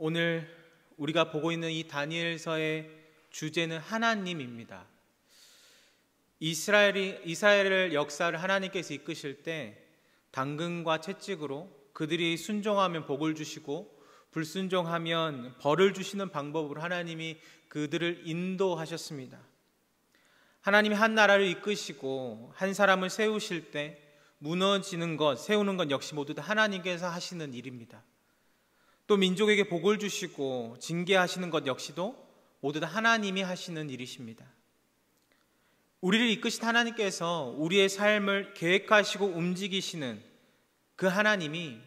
오늘 우리가 보고 있는 이 다니엘서의 주제는 하나님입니다. 이스라엘을 역사를 하나님께서 이끄실 때 당근과 채찍으로 그들이 순종하면 복을 주시고 불순종하면 벌을 주시는 방법으로 하나님이 그들을 인도하셨습니다. 하나님이 한 나라를 이끄시고 한 사람을 세우실 때 무너지는 것, 세우는 것 역시 모두 다 하나님께서 하시는 일입니다. 또 민족에게 복을 주시고 징계하시는 것 역시도 모두 다 하나님이 하시는 일이십니다. 우리를 이끄신 하나님께서 우리의 삶을 계획하시고 움직이시는 그 하나님이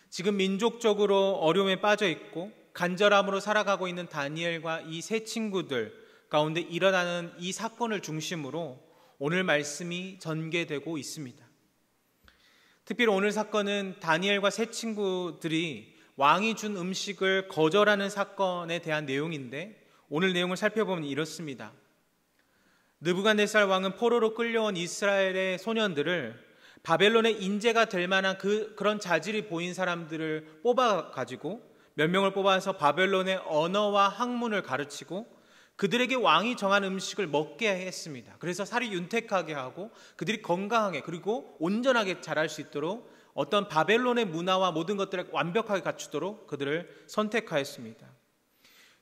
지금 민족적으로 어려움에 빠져 있고 간절함으로 살아가고 있는 다니엘과 이 세 친구들 가운데 일어나는 이 사건을 중심으로 오늘 말씀이 전개되고 있습니다. 특별히 오늘 사건은 다니엘과 세 친구들이 왕이 준 음식을 거절하는 사건에 대한 내용인데 오늘 내용을 살펴보면 이렇습니다. 느부갓네살 왕은 포로로 끌려온 이스라엘의 소년들을 바벨론의 인재가 될 만한 그런 자질이 보인 사람들을 뽑아가지고 몇 명을 뽑아서 바벨론의 언어와 학문을 가르치고 그들에게 왕이 정한 음식을 먹게 했습니다. 그래서 살이 윤택하게 하고 그들이 건강하게 그리고 온전하게 자랄 수 있도록 어떤 바벨론의 문화와 모든 것들을 완벽하게 갖추도록 그들을 선택하였습니다.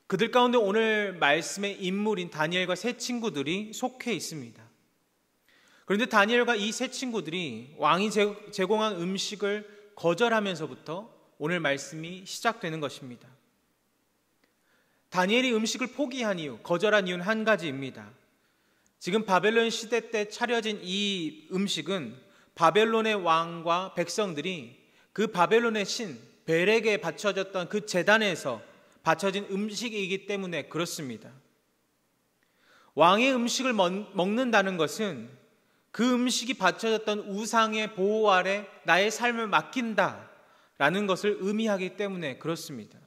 그들 가운데 오늘 말씀의 인물인 다니엘과 세 친구들이 속해 있습니다. 그런데 다니엘과 이 세 친구들이 왕이 제공한 음식을 거절하면서부터 오늘 말씀이 시작되는 것입니다. 다니엘이 음식을 포기한 이유, 거절한 이유는 한 가지입니다. 지금 바벨론 시대 때 차려진 이 음식은 바벨론의 왕과 백성들이 그 바벨론의 신 벨에게 바쳐졌던 그 제단에서 바쳐진 음식이기 때문에 그렇습니다. 왕의 음식을 먹는다는 것은 그 음식이 바쳐졌던 우상의 보호 아래 나의 삶을 맡긴다라는 것을 의미하기 때문에 그렇습니다.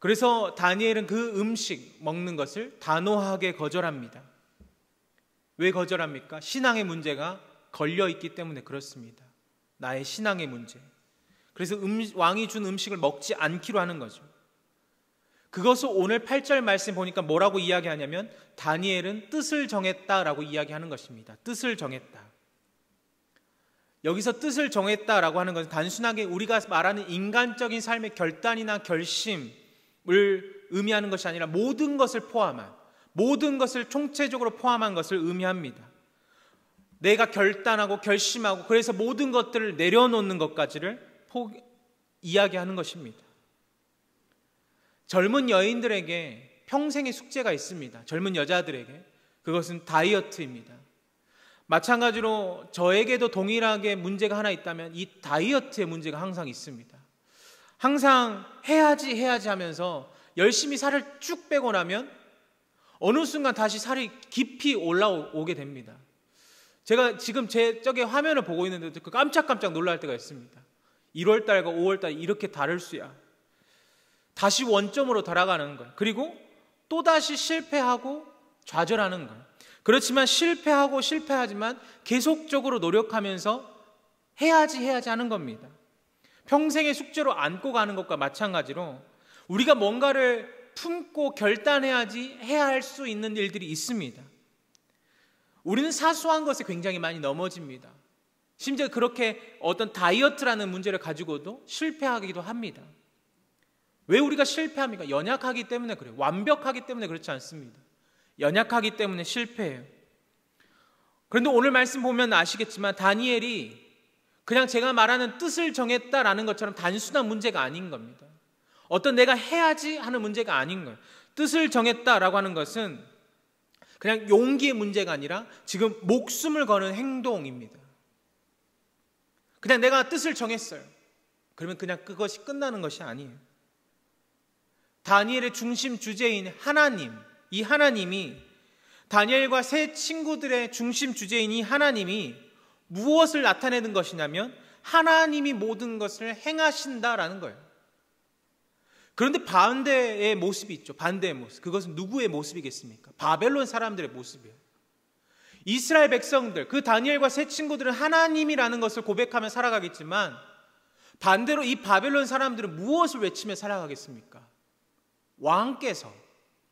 그래서 다니엘은 그 음식 먹는 것을 단호하게 거절합니다. 왜 거절합니까? 신앙의 문제가 걸려있기 때문에 그렇습니다. 나의 신앙의 문제. 그래서 왕이 준 음식을 먹지 않기로 하는 거죠. 그것을 오늘 8절 말씀 보니까 뭐라고 이야기하냐면 다니엘은 뜻을 정했다라고 이야기하는 것입니다. 뜻을 정했다. 여기서 뜻을 정했다라고 하는 것은 단순하게 우리가 말하는 인간적인 삶의 결단이나 결심을 의미하는 것이 아니라 모든 것을 포함한, 모든 것을 총체적으로 포함한 것을 의미합니다. 내가 결단하고 결심하고 그래서 모든 것들을 내려놓는 것까지를 이야기하는 것입니다. 젊은 여인들에게 평생의 숙제가 있습니다. 젊은 여자들에게. 그것은 다이어트입니다. 마찬가지로 저에게도 동일하게 문제가 하나 있다면 이 다이어트의 문제가 항상 있습니다. 항상 해야지 하면서 열심히 살을 쭉 빼고 나면 어느 순간 다시 살이 깊이 올라오게 됩니다. 제가 지금 제 저기 화면을 보고 있는데 깜짝깜짝 놀랄 때가 있습니다. 1월달과 5월달 이렇게 다를 수야. 다시 원점으로 돌아가는 거예요. 그리고 또다시 실패하고 좌절하는 거예요. 그렇지만 실패하지만 계속적으로 노력하면서 해야지 하는 겁니다. 평생의 숙제로 안고 가는 것과 마찬가지로 우리가 뭔가를 품고 결단해야지 해야 할 수 있는 일들이 있습니다. 우리는 사소한 것에 굉장히 많이 넘어집니다. 심지어 그렇게 어떤 다이어트라는 문제를 가지고도 실패하기도 합니다. 왜 우리가 실패합니까? 연약하기 때문에 그래요. 완벽하기 때문에 그렇지 않습니다. 연약하기 때문에 실패해요. 그런데 오늘 말씀 보면 아시겠지만 다니엘이 그냥 제가 말하는 뜻을 정했다라는 것처럼 단순한 문제가 아닌 겁니다. 어떤 내가 해야지 하는 문제가 아닌 거예요. 뜻을 정했다라고 하는 것은 그냥 용기의 문제가 아니라 지금 목숨을 거는 행동입니다. 그냥 내가 뜻을 정했어요. 그러면 그냥 그것이 끝나는 것이 아니에요. 다니엘의 중심 주제인 하나님, 이 하나님이 다니엘과 세 친구들의 중심 주제인 이 하나님이 무엇을 나타내는 것이냐면 하나님이 모든 것을 행하신다라는 거예요. 그런데 반대의 모습이 있죠. 반대의 모습. 그것은 누구의 모습이겠습니까? 바벨론 사람들의 모습이에요. 이스라엘 백성들, 그 다니엘과 세 친구들은 하나님이라는 것을 고백하며 살아가겠지만 반대로 이 바벨론 사람들은 무엇을 외치며 살아가겠습니까? 왕께서,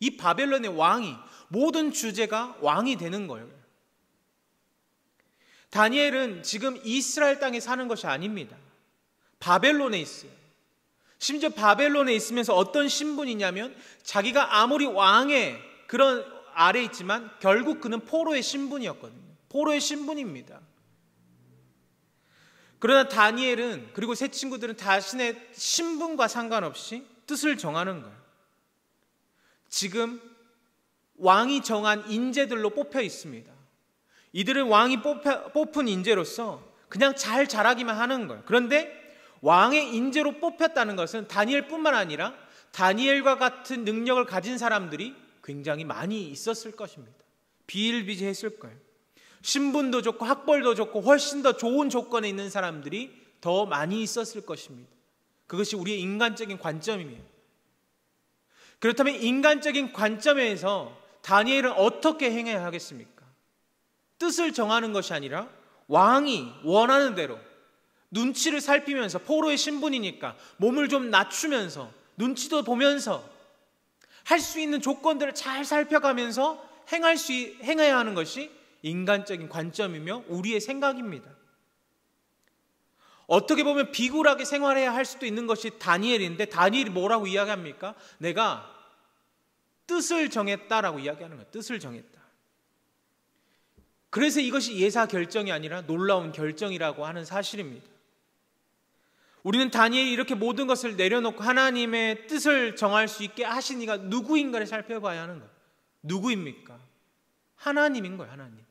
이 바벨론의 왕이, 모든 주제가 왕이 되는 거예요. 다니엘은 지금 이스라엘 땅에 사는 것이 아닙니다. 바벨론에 있어요. 심지어 바벨론에 있으면서 어떤 신분이냐면 자기가 아무리 왕의 그런 아래 있지만 결국 그는 포로의 신분이었거든요. 포로의 신분입니다. 그러나 다니엘은, 그리고 세 친구들은 자신의 신분과 상관없이 뜻을 정하는 거예요. 지금 왕이 정한 인재들로 뽑혀 있습니다. 이들은 왕이 뽑은 인재로서 그냥 잘 자라기만 하는 거예요. 그런데 왕의 인재로 뽑혔다는 것은 다니엘뿐만 아니라 다니엘과 같은 능력을 가진 사람들이 굉장히 많이 있었을 것입니다. 비일비재했을 거예요. 신분도 좋고 학벌도 좋고 훨씬 더 좋은 조건에 있는 사람들이 더 많이 있었을 것입니다. 그것이 우리의 인간적인 관점이에요. 그렇다면 인간적인 관점에서 다니엘은 어떻게 행해야 하겠습니까? 뜻을 정하는 것이 아니라 왕이 원하는 대로 눈치를 살피면서, 포로의 신분이니까 몸을 좀 낮추면서 눈치도 보면서 할 수 있는 조건들을 잘 살펴가면서 행해야 하는 것이 인간적인 관점이며 우리의 생각입니다. 어떻게 보면 비굴하게 생활해야 할 수도 있는 것이 다니엘인데, 다니엘이 뭐라고 이야기합니까? 내가 뜻을 정했다라고 이야기하는 거예요. 뜻을 정했다. 그래서 이것이 예사 결정이 아니라 놀라운 결정이라고 하는 사실입니다. 우리는 다니엘이 이렇게 모든 것을 내려놓고 하나님의 뜻을 정할 수 있게 하신 이가 누구인가를 살펴봐야 하는 거예요. 누구입니까? 하나님인 거예요. 하나님.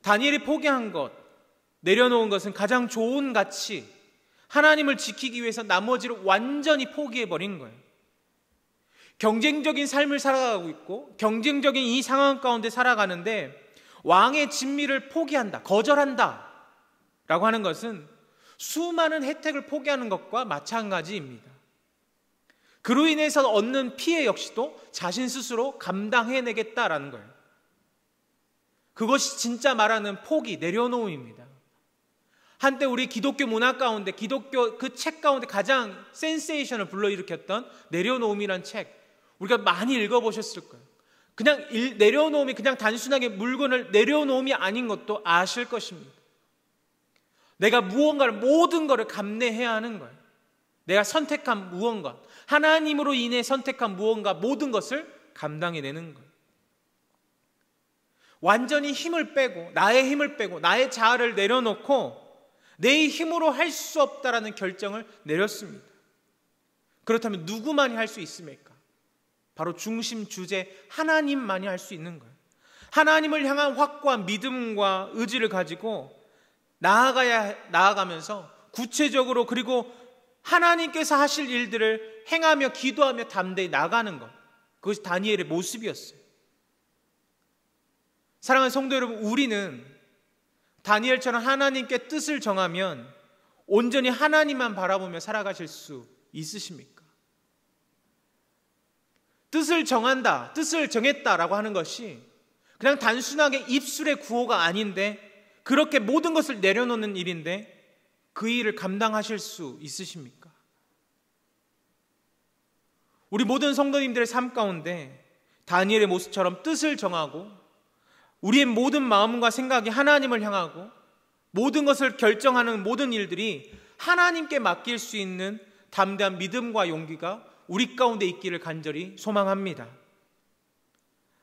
다니엘이 포기한 것, 내려놓은 것은 가장 좋은 가치, 하나님을 지키기 위해서 나머지를 완전히 포기해버린 거예요. 경쟁적인 삶을 살아가고 있고 경쟁적인 이 상황 가운데 살아가는데 왕의 진미를 포기한다, 거절한다 라고 하는 것은 수많은 혜택을 포기하는 것과 마찬가지입니다. 그로 인해서 얻는 피해 역시도 자신 스스로 감당해내겠다라는 거예요. 그것이 진짜 말하는 포기, 내려놓음입니다. 한때 우리 기독교 문화 가운데, 기독교 그 책 가운데 가장 센세이션을 불러일으켰던 내려놓음이란 책, 우리가 많이 읽어보셨을 거예요. 그냥 내려놓음이 그냥 단순하게 물건을 내려놓음이 아닌 것도 아실 것입니다. 내가 무언가를, 모든 것을 감내해야 하는 거예요. 내가 선택한 무언가, 하나님으로 인해 선택한 무언가, 모든 것을 감당해내는 거예요. 완전히 힘을 빼고, 나의 힘을 빼고, 나의 자아를 내려놓고 내 힘으로 할 수 없다라는 결정을 내렸습니다. 그렇다면 누구만이 할 수 있습니까? 바로 중심 주제 하나님만이 할 수 있는 거예요. 하나님을 향한 확고한 믿음과 의지를 가지고 나아가면서 구체적으로, 그리고 하나님께서 하실 일들을 행하며 기도하며 담대히 나가는 것, 그것이 다니엘의 모습이었어요. 사랑하는 성도 여러분, 우리는 다니엘처럼 하나님께 뜻을 정하면 온전히 하나님만 바라보며 살아가실 수 있으십니까? 뜻을 정한다, 뜻을 정했다라고 하는 것이 그냥 단순하게 입술의 구호가 아닌데, 그렇게 모든 것을 내려놓는 일인데 그 일을 감당하실 수 있으십니까? 우리 모든 성도님들의 삶 가운데 다니엘의 모습처럼 뜻을 정하고 우리의 모든 마음과 생각이 하나님을 향하고 모든 것을 결정하는 모든 일들이 하나님께 맡길 수 있는 담대한 믿음과 용기가 우리 가운데 있기를 간절히 소망합니다.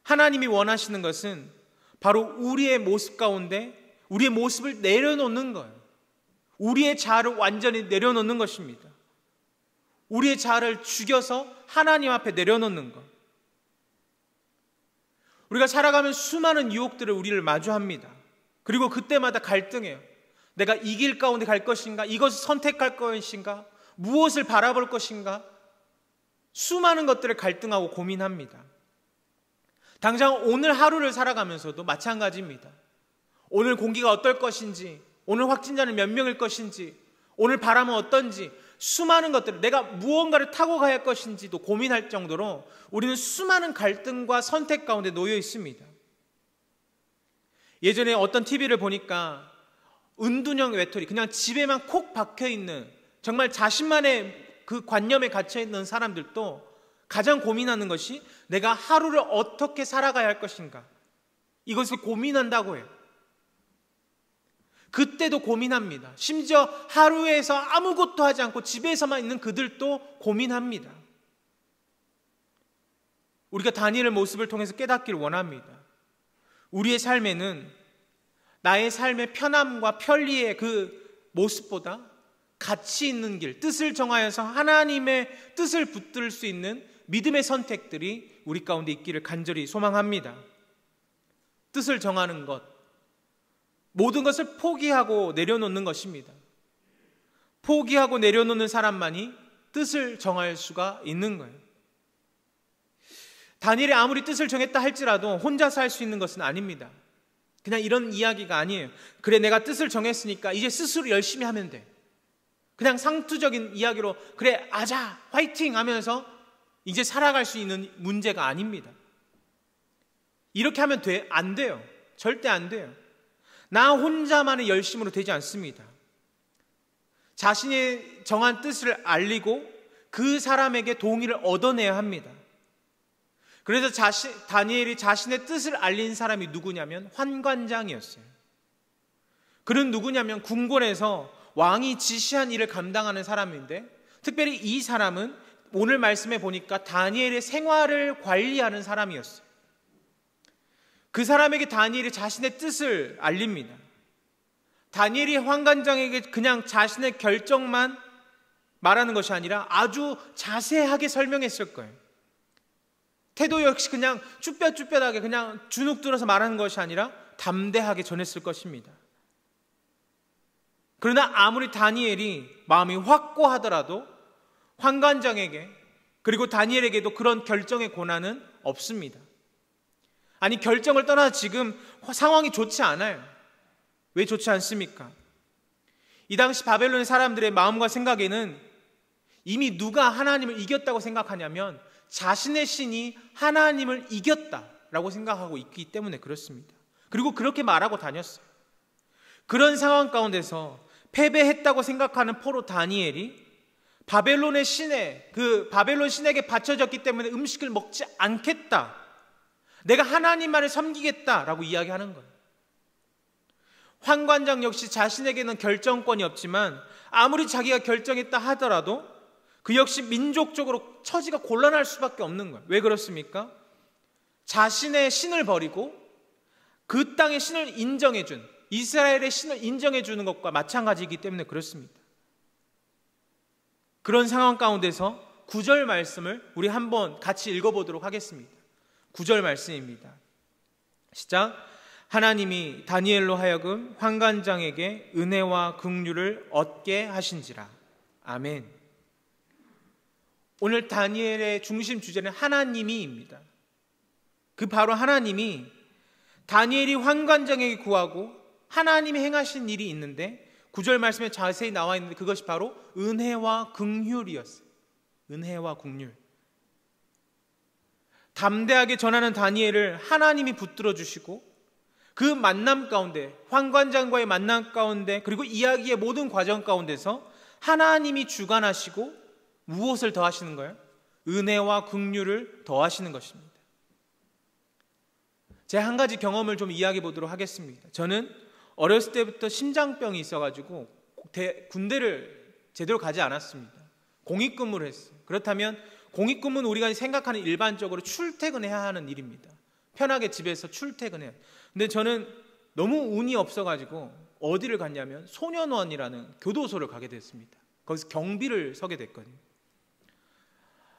하나님이 원하시는 것은 바로 우리의 모습 가운데 우리의 모습을 내려놓는 거예요. 우리의 자아를 완전히 내려놓는 것입니다. 우리의 자아를 죽여서 하나님 앞에 내려놓는 것. 우리가 살아가면 수많은 유혹들을 우리를 마주합니다. 그리고 그때마다 갈등해요. 내가 이 길 가운데 갈 것인가? 이것을 선택할 것인가? 무엇을 바라볼 것인가? 수많은 것들을 갈등하고 고민합니다. 당장 오늘 하루를 살아가면서도 마찬가지입니다. 오늘 공기가 어떨 것인지, 오늘 확진자는 몇 명일 것인지, 오늘 바람은 어떤지, 수많은 것들을, 내가 무언가를 타고 가야 할 것인지도 고민할 정도로 우리는 수많은 갈등과 선택 가운데 놓여 있습니다. 예전에 어떤 TV를 보니까 은둔형 외톨이, 그냥 집에만 콕 박혀있는, 정말 자신만의 그 관념에 갇혀있는 사람들도 가장 고민하는 것이 내가 하루를 어떻게 살아가야 할 것인가, 이것을 고민한다고 해요. 그때도 고민합니다. 심지어 하루에서 아무것도 하지 않고 집에서만 있는 그들도 고민합니다. 우리가 다니엘의 모습을 통해서 깨닫기를 원합니다. 우리의 삶에는 나의 삶의 편함과 편리의 그 모습보다 가치 있는 길, 뜻을 정하여서 하나님의 뜻을 붙들 수 있는 믿음의 선택들이 우리 가운데 있기를 간절히 소망합니다. 뜻을 정하는 것, 모든 것을 포기하고 내려놓는 것입니다. 포기하고 내려놓는 사람만이 뜻을 정할 수가 있는 거예요. 다니엘이 아무리 뜻을 정했다 할지라도 혼자서 할 수 있는 것은 아닙니다. 그냥 이런 이야기가 아니에요. 그래, 내가 뜻을 정했으니까 이제 스스로 열심히 하면 돼. 그냥 상투적인 이야기로 그래, 아자, 화이팅 하면서 이제 살아갈 수 있는 문제가 아닙니다. 이렇게 하면 돼? 안 돼요. 절대 안 돼요. 나 혼자만의 열심으로 되지 않습니다. 자신의 정한 뜻을 알리고 그 사람에게 동의를 얻어내야 합니다. 그래서 다니엘이 자신의 뜻을 알린 사람이 누구냐면 환관장이었어요. 그는 누구냐면 궁궐에서 왕이 지시한 일을 감당하는 사람인데, 특별히 이 사람은 오늘 말씀에 보니까 다니엘의 생활을 관리하는 사람이었어요. 그 사람에게 다니엘이 자신의 뜻을 알립니다. 다니엘이 환관장에게 그냥 자신의 결정만 말하는 것이 아니라 아주 자세하게 설명했을 거예요. 태도 역시 그냥 쭈뼛쭈뼛하게 그냥 주눅 들어서 말하는 것이 아니라 담대하게 전했을 것입니다. 그러나 아무리 다니엘이 마음이 확고하더라도 환관장에게, 그리고 다니엘에게도 그런 결정의 권한은 없습니다. 아니, 결정을 떠나 지금 상황이 좋지 않아요. 왜 좋지 않습니까? 이 당시 바벨론의 사람들의 마음과 생각에는 이미 누가 하나님을 이겼다고 생각하냐면 자신의 신이 하나님을 이겼다라고 생각하고 있기 때문에 그렇습니다. 그리고 그렇게 말하고 다녔어요. 그런 상황 가운데서 패배했다고 생각하는 포로 다니엘이 바벨론의 신에, 그 바벨론 신에게 바쳐졌기 때문에 음식을 먹지 않겠다, 내가 하나님만을 섬기겠다라고 이야기하는 거예요. 환관장 역시 자신에게는 결정권이 없지만 아무리 자기가 결정했다 하더라도 그 역시 민족적으로 처지가 곤란할 수밖에 없는 거예요. 왜 그렇습니까? 자신의 신을 버리고 그 땅의 신을 인정해준, 이스라엘의 신을 인정해주는 것과 마찬가지이기 때문에 그렇습니다. 그런 상황 가운데서 9절 말씀을 우리 한번 같이 읽어보도록 하겠습니다. 9절 말씀입니다. 시작. 하나님이 다니엘로 하여금 환관장에게 은혜와 긍휼을 얻게 하신지라. 아멘. 오늘 다니엘의 중심 주제는 하나님이입니다. 그 바로 하나님이 다니엘이 환관장에게 구하고 하나님이 행하신 일이 있는데 9절 말씀에 자세히 나와 있는데 그것이 바로 은혜와 긍휼이었어요. 은혜와 긍휼. 담대하게 전하는 다니엘을 하나님이 붙들어 주시고 그 만남 가운데, 환관장과의 만남 가운데, 그리고 이야기의 모든 과정 가운데서 하나님이 주관하시고 무엇을 더하시는 거예요? 은혜와 긍휼을 더하시는 것입니다. 제 한 가지 경험을 좀 이야기해 보도록 하겠습니다. 저는 어렸을 때부터 심장병이 있어가지고 군대를 제대로 가지 않았습니다. 공익근무를 했어요. 그렇다면 공익근무는 우리가 생각하는 일반적으로 출퇴근해야 하는 일입니다. 편하게 집에서 출퇴근해야. 근데 저는 너무 운이 없어가지고 어디를 갔냐면 소년원이라는 교도소를 가게 됐습니다. 거기서 경비를 서게 됐거든요.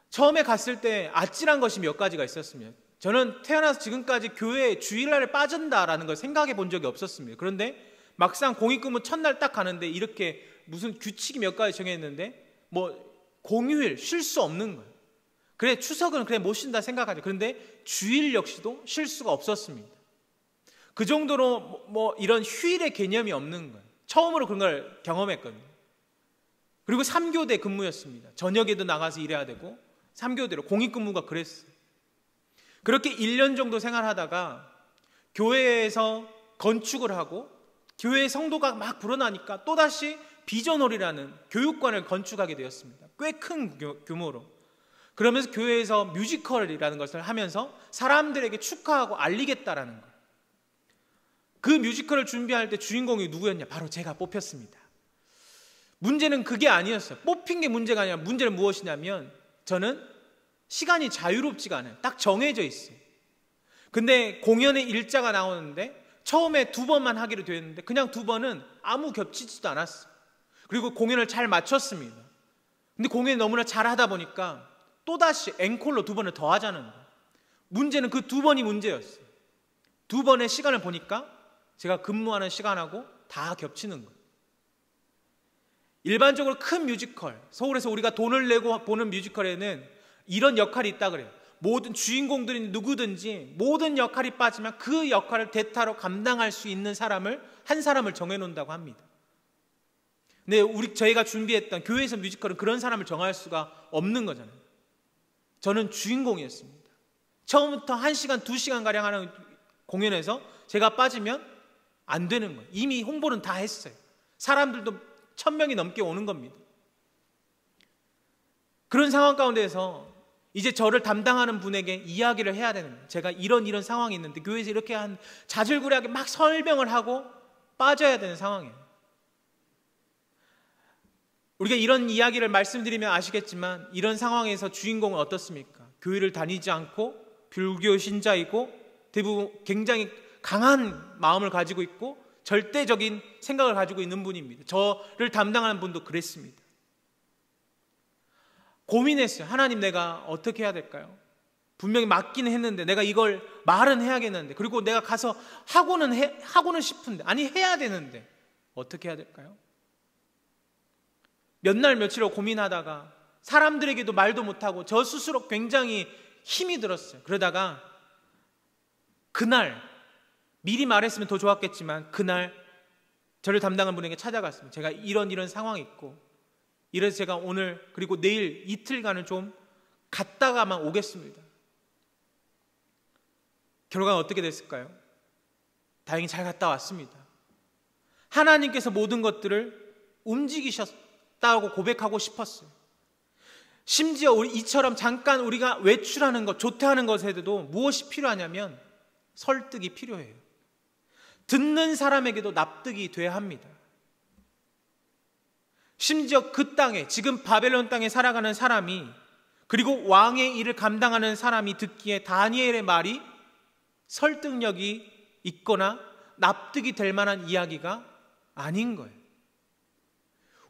처음에 갔을 때 아찔한 것이 몇 가지가 있었습니다. 저는 태어나서 지금까지 교회에 주일날에 빠진다라는 걸 생각해 본 적이 없었습니다. 그런데 막상 공익근무 첫날 딱 가는데 이렇게 무슨 규칙이 몇 가지 정해있는데 뭐 공휴일 쉴 수 없는 거예요. 그래, 추석은 그래 못 쉰다 생각하죠. 그런데 주일 역시도 쉴 수가 없었습니다. 그 정도로 뭐 이런 휴일의 개념이 없는 거예요. 처음으로 그런 걸 경험했거든요. 그리고 3교대 근무였습니다. 저녁에도 나가서 일해야 되고 3교대로 공익근무가 그랬어요. 그렇게 1년 정도 생활하다가 교회에서 건축을 하고 교회의 성도가 막 불어나니까 또다시 비전홀이라는 교육관을 건축하게 되었습니다. 꽤 큰 규모로. 그러면서 교회에서 뮤지컬이라는 것을 하면서 사람들에게 축하하고 알리겠다라는 거예요. 그 뮤지컬을 준비할 때 주인공이 누구였냐? 바로 제가 뽑혔습니다. 문제는 그게 아니었어요. 뽑힌 게 문제가 아니라 문제는 무엇이냐면 저는 시간이 자유롭지가 않아요. 딱 정해져 있어요. 근데 공연의 일자가 나오는데 처음에 2번만 하기로 되었는데 그냥 2번은 아무 겹치지도 않았어요. 그리고 공연을 잘 마쳤습니다. 근데 공연이 너무나 잘하다 보니까 또다시 앵콜로 2번을 더 하자는 거예요. 문제는 그 2번이 문제였어요. 2번의 시간을 보니까 제가 근무하는 시간하고 다 겹치는 거예요. 일반적으로 큰 뮤지컬, 서울에서 우리가 돈을 내고 보는 뮤지컬에는 이런 역할이 있다 그래요. 모든 주인공들이 누구든지 모든 역할이 빠지면 그 역할을 대타로 감당할 수 있는 사람을 한 사람을 정해놓는다고 합니다. 근데 저희가 준비했던 교회에서 뮤지컬은 그런 사람을 정할 수가 없는 거잖아요. 저는 주인공이었습니다. 처음부터 1시간, 2시간가량 하는 공연에서 제가 빠지면 안 되는 거예요. 이미 홍보는 다 했어요. 사람들도 1000명이 넘게 오는 겁니다. 그런 상황 가운데서 이제 저를 담당하는 분에게 이야기를 해야 되는 거예요. 제가 이런 상황이 있는데 교회에서 이렇게 한 자질구레하게 막 설명을 하고 빠져야 되는 상황이에요. 우리가 이런 이야기를 말씀드리면 아시겠지만 이런 상황에서 주인공은 어떻습니까? 교회를 다니지 않고 불교 신자이고 대부분 굉장히 강한 마음을 가지고 있고 절대적인 생각을 가지고 있는 분입니다. 저를 담당하는 분도 그랬습니다. 고민했어요. 하나님, 내가 어떻게 해야 될까요? 분명히 맞기는 했는데 내가 이걸 말은 해야겠는데, 그리고 내가 가서 하고는 싶은데, 아니 해야 되는데 어떻게 해야 될까요? 몇 날 며칠을 고민하다가 사람들에게도 말도 못하고 저 스스로 굉장히 힘이 들었어요. 그러다가 그날, 미리 말했으면 더 좋았겠지만 그날 저를 담당한 분에게 찾아갔습니다. 제가 이런 상황이 있고 이래서 제가 오늘 그리고 내일 이틀간은 좀 갔다가만 오겠습니다. 결과는 어떻게 됐을까요? 다행히 잘 갔다 왔습니다. 하나님께서 모든 것들을 움직이셨다고 고백하고 싶었어요. 심지어 이처럼 잠깐 우리가 외출하는 것, 조퇴하는 것에도 무엇이 필요하냐면 설득이 필요해요. 듣는 사람에게도 납득이 돼야 합니다. 심지어 그 땅에, 지금 바벨론 땅에 살아가는 사람이, 그리고 왕의 일을 감당하는 사람이 듣기에 다니엘의 말이 설득력이 있거나 납득이 될 만한 이야기가 아닌 거예요.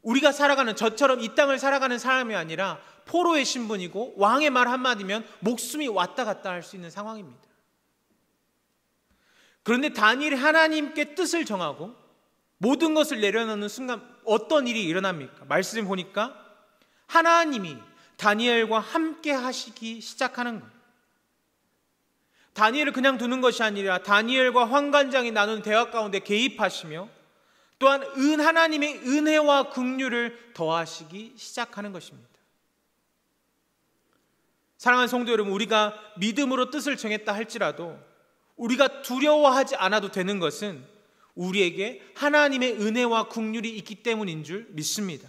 우리가 살아가는, 저처럼 이 땅을 살아가는 사람이 아니라 포로의 신분이고 왕의 말 한마디면 목숨이 왔다 갔다 할 수 있는 상황입니다. 그런데 다니엘이 하나님께 뜻을 정하고 모든 것을 내려놓는 순간 어떤 일이 일어납니까? 말씀을 보니까 하나님이 다니엘과 함께 하시기 시작하는 거예요. 다니엘을 그냥 두는 것이 아니라 다니엘과 환관장이 나눈 대화 가운데 개입하시며 또한 하나님의 은혜와 긍휼을 더하시기 시작하는 것입니다. 사랑하는 성도 여러분, 우리가 믿음으로 뜻을 정했다 할지라도 우리가 두려워하지 않아도 되는 것은 우리에게 하나님의 은혜와 긍휼이 있기 때문인 줄 믿습니다.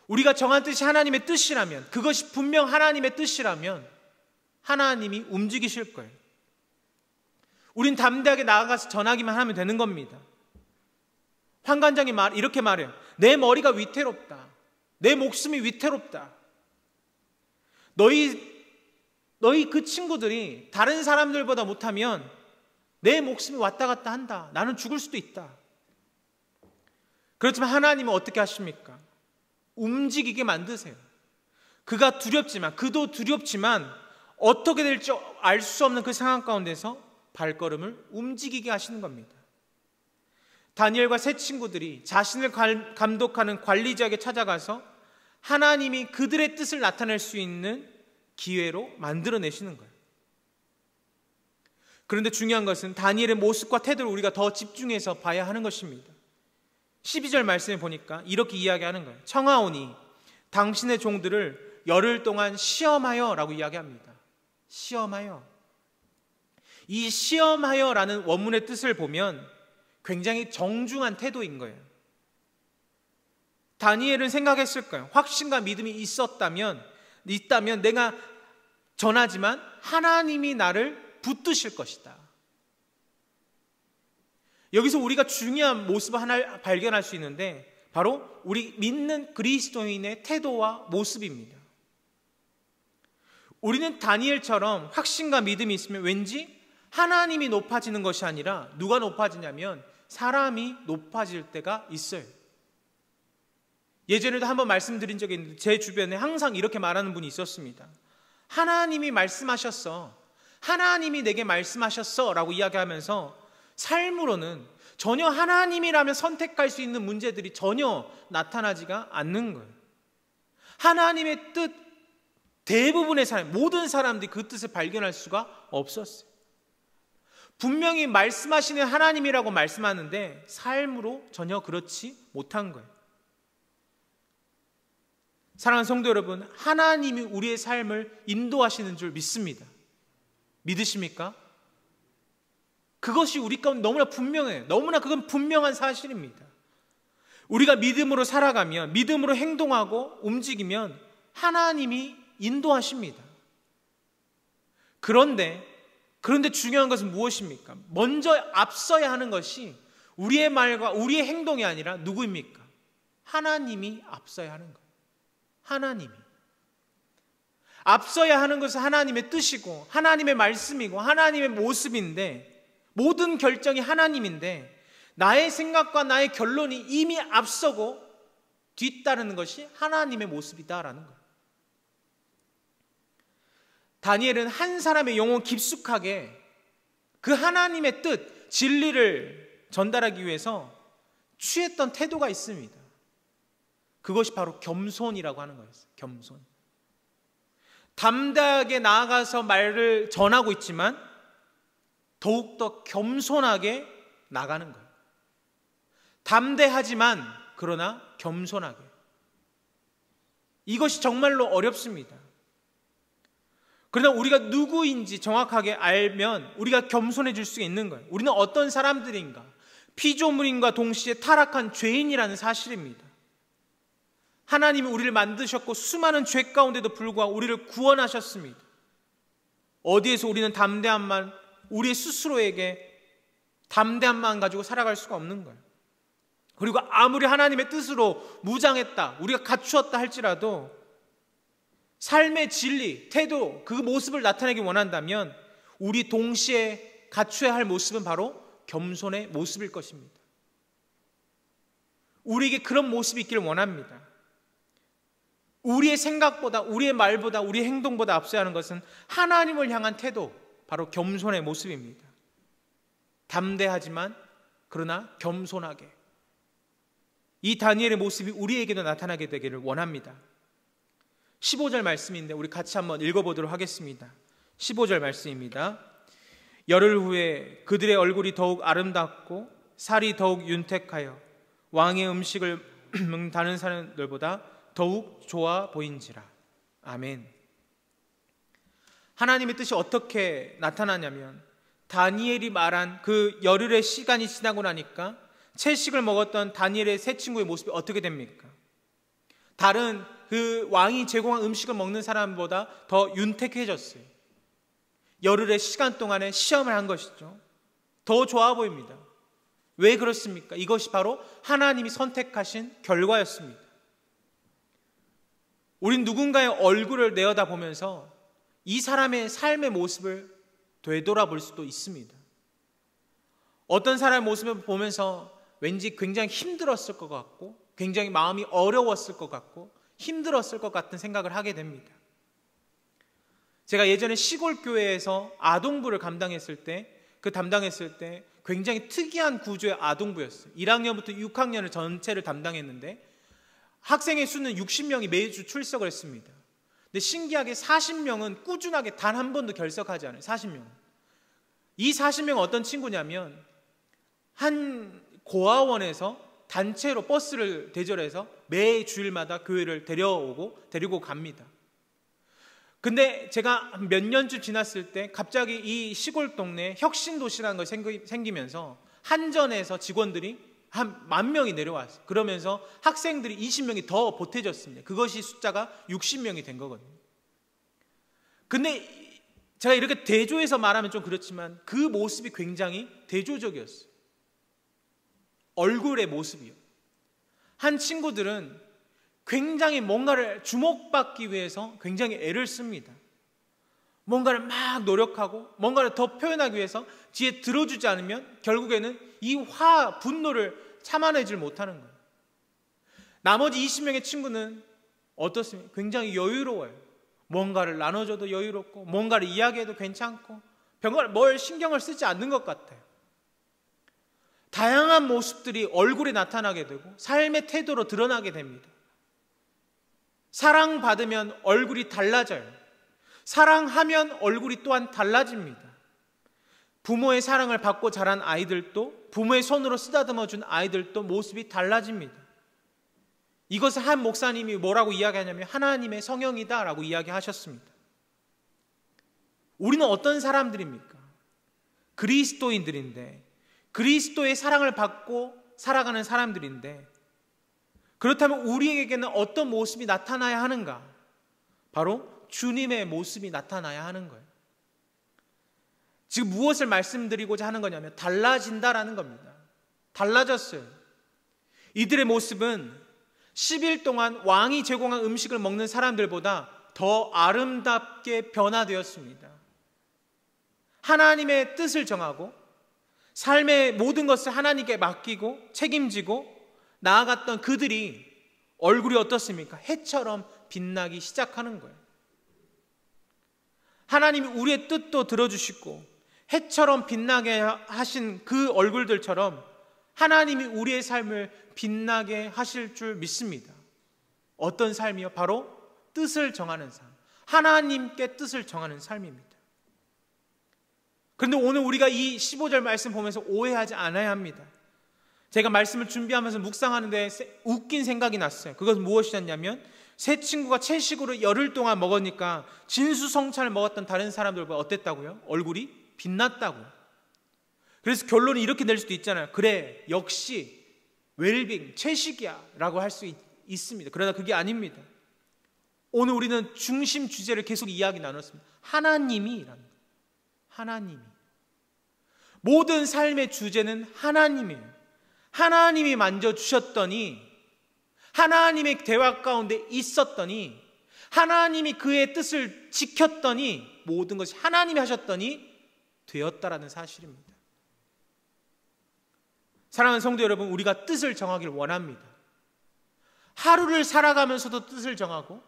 우리가 정한 뜻이 하나님의 뜻이라면, 그것이 분명 하나님의 뜻이라면 하나님이 움직이실 거예요. 우린 담대하게 나아가서 전하기만 하면 되는 겁니다. 환관장이 이렇게 말해요. 내 머리가 위태롭다. 내 목숨이 위태롭다. 너희 그 친구들이 다른 사람들보다 못하면 내 목숨이 왔다 갔다 한다. 나는 죽을 수도 있다. 그렇지만 하나님은 어떻게 하십니까? 움직이게 만드세요. 그도 두렵지만 어떻게 될지 알 수 없는 그 상황 가운데서 발걸음을 움직이게 하시는 겁니다. 다니엘과 세 친구들이 자신을 감독하는 관리자에게 찾아가서 하나님이 그들의 뜻을 나타낼 수 있는 기회로 만들어내시는 거예요. 그런데 중요한 것은 다니엘의 모습과 태도를 우리가 더 집중해서 봐야 하는 것입니다. 12절 말씀에 보니까 이렇게 이야기하는 거예요. 청하오니 당신의 종들을 열흘 동안 시험하여 라고 이야기합니다. 시험하여. 이 시험하여라는 원문의 뜻을 보면 굉장히 정중한 태도인 거예요. 다니엘은 생각했을 거예요. 확신과 믿음이 있다면 내가 전하지만 하나님이 나를 붙드실 것이다. 여기서 우리가 중요한 모습을 하나 발견할 수 있는데 바로 우리 믿는 그리스도인의 태도와 모습입니다. 우리는 다니엘처럼 확신과 믿음이 있으면 왠지 하나님이 높아지는 것이 아니라 누가 높아지냐면 사람이 높아질 때가 있어요. 예전에도 한번 말씀드린 적이 있는데 제 주변에 항상 이렇게 말하는 분이 있었습니다. 하나님이 말씀하셨어. 하나님이 내게 말씀하셨어 라고 이야기하면서 삶으로는 전혀 하나님이라면 선택할 수 있는 문제들이 전혀 나타나지가 않는 거예요. 하나님의 뜻, 대부분의 사람, 모든 사람들이 그 뜻을 발견할 수가 없었어요. 분명히 말씀하시는 하나님이라고 말씀하는데 삶으로 전혀 그렇지 못한 거예요. 사랑하는 성도 여러분, 하나님이 우리의 삶을 인도하시는 줄 믿습니다. 믿으십니까? 그것이 우리 가운데 너무나 분명해요. 너무나 그건 분명한 사실입니다. 우리가 믿음으로 살아가면, 믿음으로 행동하고 움직이면 하나님이 인도하십니다. 그런데 중요한 것은 무엇입니까? 먼저 앞서야 하는 것이 우리의 말과 우리의 행동이 아니라 누구입니까? 하나님이 앞서야 하는 거예요. 하나님이 앞서야 하는 것은 하나님의 뜻이고 하나님의 말씀이고 하나님의 모습인데, 모든 결정이 하나님인데 나의 생각과 나의 결론이 이미 앞서고 뒤따르는 것이 하나님의 모습이다라는 거예요. 다니엘은 한 사람의 영혼 깊숙하게 그 하나님의 뜻, 진리를 전달하기 위해서 취했던 태도가 있습니다. 그것이 바로 겸손이라고 하는 거였어요. 겸손. 담대하게 나아가서 말을 전하고 있지만 더욱더 겸손하게 나가는 거예요. 담대하지만 그러나 겸손하게. 이것이 정말로 어렵습니다. 그러나 우리가 누구인지 정확하게 알면 우리가 겸손해질 수 있는 거예요. 우리는 어떤 사람들인가? 피조물인과 동시에 타락한 죄인이라는 사실입니다. 하나님이 우리를 만드셨고 수많은 죄 가운데도 불구하고 우리를 구원하셨습니다. 어디에서 우리는 담대함만, 우리 스스로에게 담대함만 가지고 살아갈 수가 없는 거예요. 그리고 아무리 하나님의 뜻으로 무장했다, 우리가 갖추었다 할지라도 삶의 진리, 태도, 그 모습을 나타내기 원한다면 우리 동시에 갖춰야 할 모습은 바로 겸손의 모습일 것입니다. 우리에게 그런 모습이 있기를 원합니다. 우리의 생각보다, 우리의 말보다, 우리의 행동보다 앞서야 하는 것은 하나님을 향한 태도, 바로 겸손의 모습입니다. 담대하지만 그러나 겸손하게. 이 다니엘의 모습이 우리에게도 나타나게 되기를 원합니다. 15절 말씀인데 우리 같이 한번 읽어보도록 하겠습니다. 15절 말씀입니다. 열흘 후에 그들의 얼굴이 더욱 아름답고 살이 더욱 윤택하여 왕의 음식을 먹는 사람들보다 더욱 좋아 보인지라. 아멘. 하나님의 뜻이 어떻게 나타나냐면 다니엘이 말한 그 열흘의 시간이 지나고 나니까 채식을 먹었던 다니엘의 세 친구의 모습이 어떻게 됩니까? 다른 그 왕이 제공한 음식을 먹는 사람보다 더 윤택해졌어요. 열흘의 시간 동안에 시험을 한 것이죠. 더 좋아 보입니다. 왜 그렇습니까? 이것이 바로 하나님이 선택하신 결과였습니다. 우린 누군가의 얼굴을 내어다보면서 이 사람의 삶의 모습을 되돌아볼 수도 있습니다. 어떤 사람의 모습을 보면서 왠지 굉장히 힘들었을 것 같고 굉장히 마음이 어려웠을 것 같고 힘들었을 것 같은 생각을 하게 됩니다. 제가 예전에 시골 교회에서 아동부를 담당했을 때 굉장히 특이한 구조의 아동부였어요. 1학년부터 6학년을 전체를 담당했는데 학생의 수는 60명이 매주 출석을 했습니다. 근데 신기하게 40명은 꾸준하게 단 한 번도 결석하지 않아요. 40명. 이 40명은 어떤 친구냐면 한 고아원에서 단체로 버스를 대절해서 매 주일마다 교회를 데리고 갑니다. 근데 제가 몇 년쯤 지났을 때 갑자기 이 시골 동네에 혁신도시라는 것이 생기면서 한전에서 직원들이 한 10,000명이 내려왔어요. 그러면서 학생들이 20명이 더 보태졌습니다. 그것이 숫자가 60명이 된 거거든요. 근데 제가 이렇게 대조해서 말하면 좀 그렇지만 그 모습이 굉장히 대조적이었어요. 얼굴의 모습이요. 한 친구들은 굉장히 뭔가를 주목받기 위해서 굉장히 애를 씁니다. 뭔가를 막 노력하고 뭔가를 더 표현하기 위해서 뒤에 들어주지 않으면 결국에는 이 분노를 참아내질 못하는 거예요. 나머지 20명의 친구는 어떻습니까? 굉장히 여유로워요. 뭔가를 나눠줘도 여유롭고 뭔가를 이야기해도 괜찮고 별걸 뭘 신경을 쓰지 않는 것 같아요. 다양한 모습들이 얼굴에 나타나게 되고 삶의 태도로 드러나게 됩니다. 사랑받으면 얼굴이 달라져요. 사랑하면 얼굴이 또한 달라집니다. 부모의 사랑을 받고 자란 아이들도, 부모의 손으로 쓰다듬어 준 아이들도 모습이 달라집니다. 이것을 한 목사님이 뭐라고 이야기하냐면 하나님의 성형이다 라고 이야기하셨습니다. 우리는 어떤 사람들입니까? 그리스도인들인데, 그리스도의 사랑을 받고 살아가는 사람들인데, 그렇다면 우리에게는 어떤 모습이 나타나야 하는가? 바로 주님의 모습이 나타나야 하는 거예요. 지금 무엇을 말씀드리고자 하는 거냐면 달라진다라는 겁니다. 달라졌어요. 이들의 모습은 10일 동안 왕이 제공한 음식을 먹는 사람들보다 더 아름답게 변화되었습니다. 하나님의 뜻을 정하고 삶의 모든 것을 하나님께 맡기고 책임지고 나아갔던 그들이 얼굴이 어떻습니까? 해처럼 빛나기 시작하는 거예요. 하나님이 우리의 뜻도 들어주시고 해처럼 빛나게 하신 그 얼굴들처럼 하나님이 우리의 삶을 빛나게 하실 줄 믿습니다. 어떤 삶이요? 바로 뜻을 정하는 삶. 하나님께 뜻을 정하는 삶입니다. 그런데 오늘 우리가 이 15절 말씀 보면서 오해하지 않아야 합니다. 제가 말씀을 준비하면서 묵상하는데 웃긴 생각이 났어요. 그것은 무엇이었냐면 세 친구가 채식으로 열흘 동안 먹으니까 진수성찬을 먹었던 다른 사람들보다 어땠다고요? 얼굴이 빛났다고. 그래서 결론이 이렇게 낼 수도 있잖아요. 그래, 역시 웰빙, 채식이야 라고 할 수 있습니다. 그러나 그게 아닙니다. 오늘 우리는 중심 주제를 계속 이야기 나눴습니다. 하나님이랍니다. 하나님이. 모든 삶의 주제는 하나님이에요. 하나님이 만져주셨더니, 하나님의 대화 가운데 있었더니, 하나님이 그의 뜻을 지켰더니, 모든 것이 하나님이 하셨더니 되었다라는 사실입니다. 사랑하는 성도 여러분, 우리가 뜻을 정하기를 원합니다. 하루를 살아가면서도 뜻을 정하고,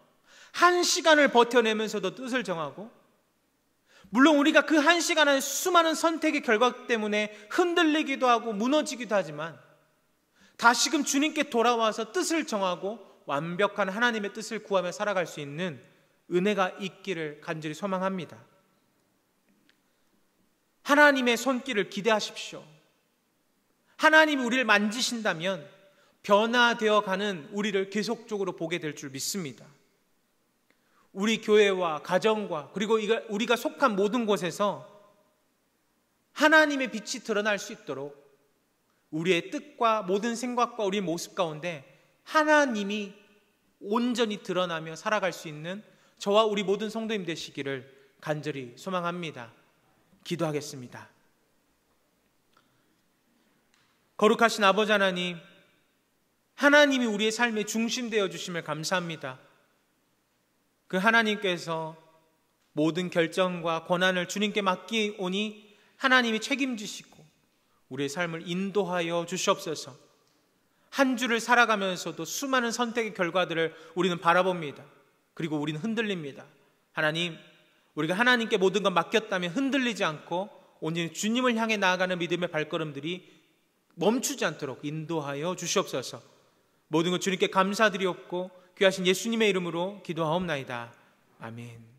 한 시간을 버텨내면서도 뜻을 정하고, 물론 우리가 그 한 시간 안에 수많은 선택의 결과 때문에 흔들리기도 하고 무너지기도 하지만 다시금 주님께 돌아와서 뜻을 정하고 완벽한 하나님의 뜻을 구하며 살아갈 수 있는 은혜가 있기를 간절히 소망합니다. 하나님의 손길을 기대하십시오. 하나님이 우리를 만지신다면 변화되어 가는 우리를 계속적으로 보게 될 줄 믿습니다. 우리 교회와 가정과 그리고 우리가 속한 모든 곳에서 하나님의 빛이 드러날 수 있도록 우리의 뜻과 모든 생각과 우리의 모습 가운데 하나님이 온전히 드러나며 살아갈 수 있는 저와 우리 모든 성도님 되시기를 간절히 소망합니다. 기도하겠습니다. 거룩하신 아버지 하나님, 하나님이 우리의 삶의 중심 되어 주심을 감사합니다. 그 하나님께서 모든 결정과 권한을 주님께 맡기오니 하나님이 책임지시고 우리의 삶을 인도하여 주시옵소서. 한 주를 살아가면서도 수많은 선택의 결과들을 우리는 바라봅니다. 그리고 우리는 흔들립니다. 하나님, 우리가 하나님께 모든 것 맡겼다면 흔들리지 않고 온전히 주님을 향해 나아가는 믿음의 발걸음들이 멈추지 않도록 인도하여 주시옵소서. 모든 것 주님께 감사드리옵고 귀하신 예수님의 이름으로 기도하옵나이다. 아멘.